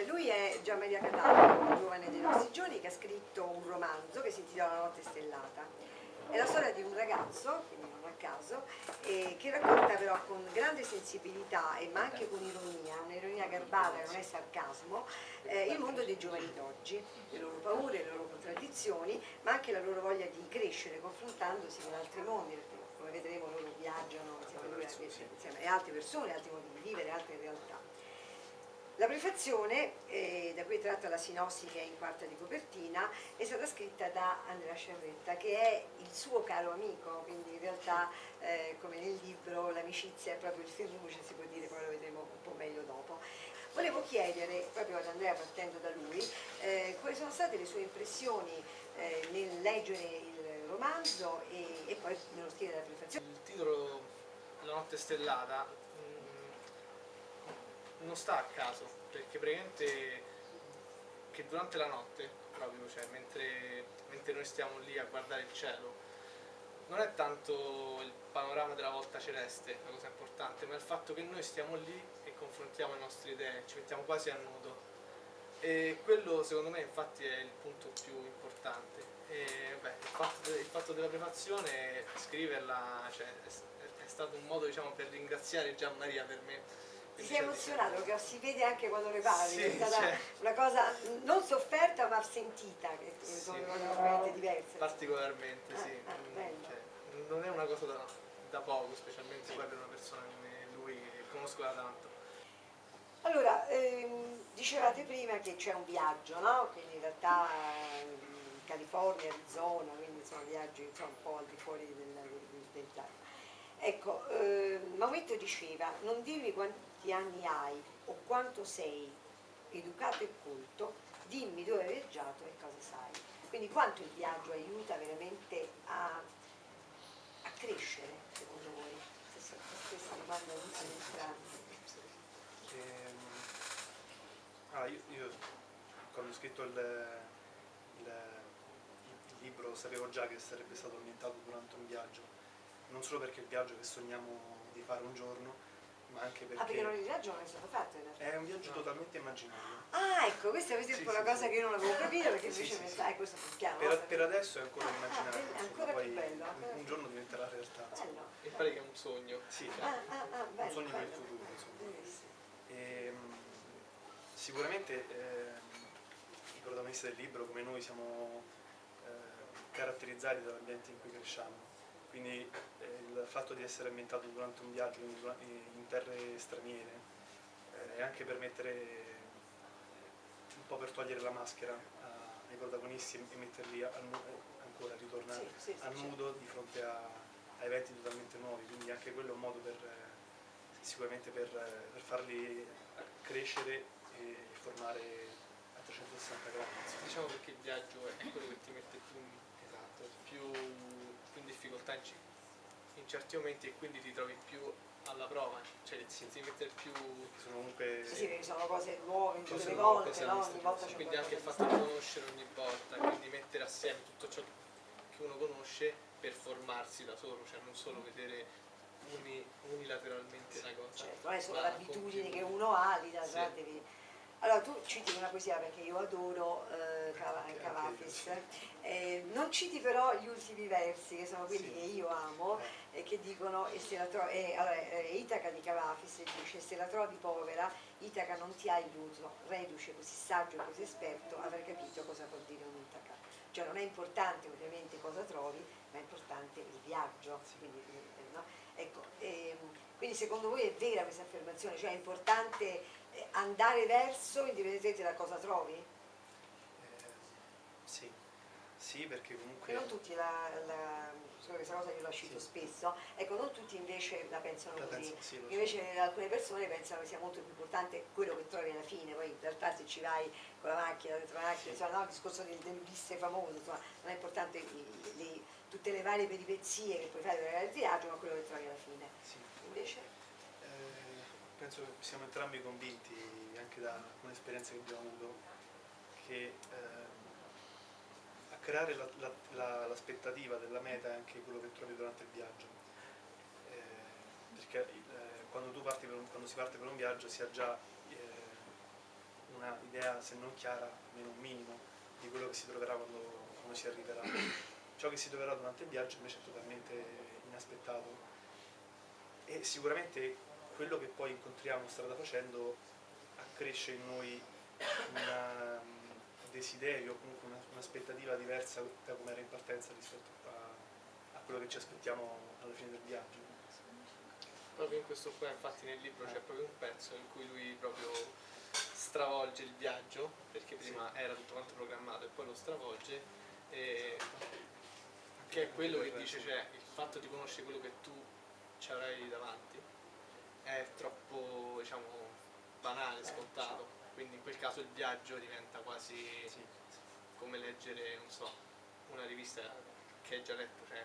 Lui è Gian Maria Cataldo, un giovane dei nostri giorni che ha scritto un romanzo che si intitola La notte stellata. È la storia di un ragazzo, quindi non a caso, che racconta però con grande sensibilità ma anche con ironia, un'ironia garbata che non è sarcasmo, il mondo dei giovani d'oggi, le loro paure, le loro contraddizioni, ma anche la loro voglia di crescere confrontandosi con altri mondi, perché come vedremo loro viaggiano insieme a lui, insieme a altre persone, altri modi di vivere, altre realtà. La prefazione, da cui è tratta la sinossi che è in quarta di copertina, è stata scritta da Andrea Sciarretta, che è il suo caro amico, quindi in realtà come nel libro l'amicizia è proprio il fil rouge, si può dire, poi lo vedremo un po' meglio dopo. Volevo chiedere, proprio ad Andrea partendo da lui, quali sono state le sue impressioni nel leggere il romanzo e poi nello stile della prefazione. Il titolo La notte stellata non sta a caso, perché praticamente che durante la notte, proprio, cioè mentre noi stiamo lì a guardare il cielo, non è tanto il panorama della volta celeste la cosa importante, ma il fatto che noi stiamo lì e confrontiamo le nostre idee, ci mettiamo quasi a nudo. E quello secondo me infatti è il punto più importante. E, beh, il fatto della prefazione, scriverla, cioè, è stato un modo, diciamo, per ringraziare Gian Maria per me. Ti sei emozionato perché si vede anche quando le parli, sì, è stata cioè, una cosa non sofferta ma sentita, che sono sì, veramente diverse. particolarmente, sì. Bello. Cioè, non è una cosa da poco, specialmente poi per una persona come lui che conosco da tanto. Allora, dicevate prima che c'è un viaggio, no? Quindi in realtà California, Arizona, quindi insomma viaggi insomma, un po' al di fuori del tempo. Ecco, Maometto diceva, non dirmi quanti anni hai o quanto sei educato e colto, dimmi dove hai viaggiato e cosa sai. Quindi quanto il viaggio aiuta veramente a crescere, secondo voi? Stessa domanda all'entrambi. Io quando ho scritto il libro sapevo già che sarebbe stato ambientato durante un viaggio, non solo perché è il viaggio che sogniamo di fare un giorno, ma anche perché... Ah, perché non il viaggio non è stato fatto in realtà? È un viaggio totalmente immaginario. Ah, ecco, questa è per esempio una cosa che io non avevo capito, perché invece pensavo, questo è chiaro. Per adesso è ancora immaginario, è ancora poi più bello. un giorno diventerà realtà. Bello. E pare che è un sogno. Sì, Bello, un sogno bello. del futuro, insomma. Sicuramente i protagonisti del libro, come noi, siamo caratterizzati dall'ambiente in cui cresciamo. Quindi il fatto di essere ambientato durante un viaggio in terre straniere è anche per mettere un po' per togliere la maschera ai protagonisti e metterli ancora, ritornare a nudo di fronte a eventi totalmente nuovi, quindi anche quello è un modo sicuramente per farli crescere e formare a 360 gradi. Diciamo perché il viaggio è quello che ti mette più in difficoltà in certi momenti e quindi ti trovi più alla prova, cioè ti mettere più... Sono comunque... Sì, sono cose nuove tutte le nuove, volte, no? Ogni volta c'è quindi anche il fatto di conoscere ogni volta, quindi mettere assieme tutto ciò che uno conosce per formarsi da solo, cioè non solo vedere unilateralmente la cosa. Certo, non è solo l'abitudine che uno ha, lì da devi... Allora tu citi una poesia perché io adoro Cavafis, non citi però gli ultimi versi che sono quelli che io amo e che dicono Itaca di Cavafis dice se la trovi povera Itaca non ti ha illuso, reduce così saggio e così esperto avrei capito cosa vuol dire un Itaca, cioè non è importante ovviamente cosa trovi ma è importante il viaggio, quindi, no? Ecco, quindi secondo voi è vera questa affermazione, cioè è importante andare verso indipendentemente da cosa trovi? Sì, perché comunque... E non tutti questa cosa io la cito spesso, ecco non tutti invece la pensano così, invece alcune persone pensano che sia molto più importante quello che trovi alla fine, poi in realtà se ci vai con la macchina, dentro la macchina, insomma, no, il discorso dell'Ulisse famoso, insomma, non è importante tutte le varie peripezie che puoi fare per il viaggio, ma quello che trovi alla fine. Invece? Penso che siamo entrambi convinti, anche da alcune esperienze che abbiamo avuto, che a creare l'aspettativa della meta è anche quello che trovi durante il viaggio. Perché quando si parte per un viaggio si ha già una idea, se non chiara, almeno un minimo, di quello che si troverà quando si arriverà. Ciò che si troverà durante il viaggio invece è totalmente inaspettato e sicuramente quello che poi incontriamo strada facendo accresce in noi un desiderio, comunque un'aspettativa diversa da come era in partenza rispetto a quello che ci aspettiamo alla fine del viaggio. Proprio in questo qua, infatti nel libro c'è proprio un pezzo in cui lui proprio stravolge il viaggio, perché prima era tutto quanto programmato e poi lo stravolge, e che è quello che dice, cioè il fatto di conoscere quello che tu ci avrai davanti è troppo, diciamo, banale, scontato, quindi in quel caso il viaggio diventa quasi Sì. come leggere, non so, una rivista che hai già letto, cioè